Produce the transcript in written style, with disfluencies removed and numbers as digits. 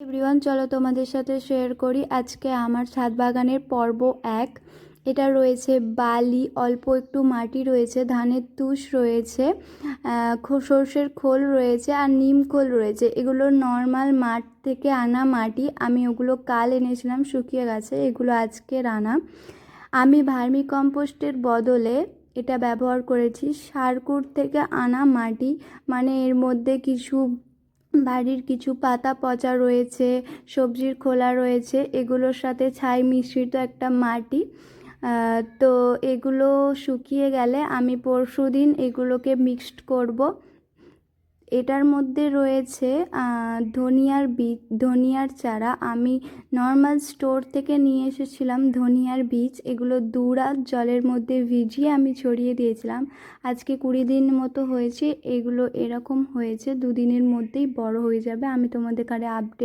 Everyone, চলো তোমাদের সাথে শেয়ার করি আজকে আমার ছাদ বাগানের পর্ব 1। এটা রয়েছে বালি, অল্প একটু মাটি রয়েছে, ধানের তুষ রয়েছে, সর্ষের খোল রয়েছে আর নিম খোল রয়েছে। এগুলো নর্মাল মাঠ থেকে আনা মাটি, আমি ওগুলো কাল এনেছিলাম, শুকিয়ে গেছে। এগুলো আজকের আনা। আমি ভার্মি কম্পোস্টের বদলে এটা ব্যবহার করেছি সারকুট থেকে আনা মাটি, মানে এর মধ্যে কিছু বাড়ির কিছু পাতা পচা রয়েছে, সবজির খোলা রয়েছে, এগুলোর সাথে ছাই মিশ্রিত একটা মাটি। তো এগুলো শুকিয়ে গেলে আমি পরশুদিন এগুলোকে মিক্সড করব। এটার মধ্যে রয়েছে ধনিয়ার বীজ, ধনিয়ার চারা। আমি নর্মাল স্টোর থেকে নিয়ে এসেছিলাম ধনিয়ার বীজ। এগুলো 2 রাত জলের মধ্যে ভিজিয়ে আমি ছড়িয়ে দিয়েছিলাম। আজকে 20 দিন মতো হয়েছে, এগুলো এরকম হয়েছে। 2 দিনের মধ্যেই বড় হয়ে যাবে। আমি তোমাদের কাছে আপডেট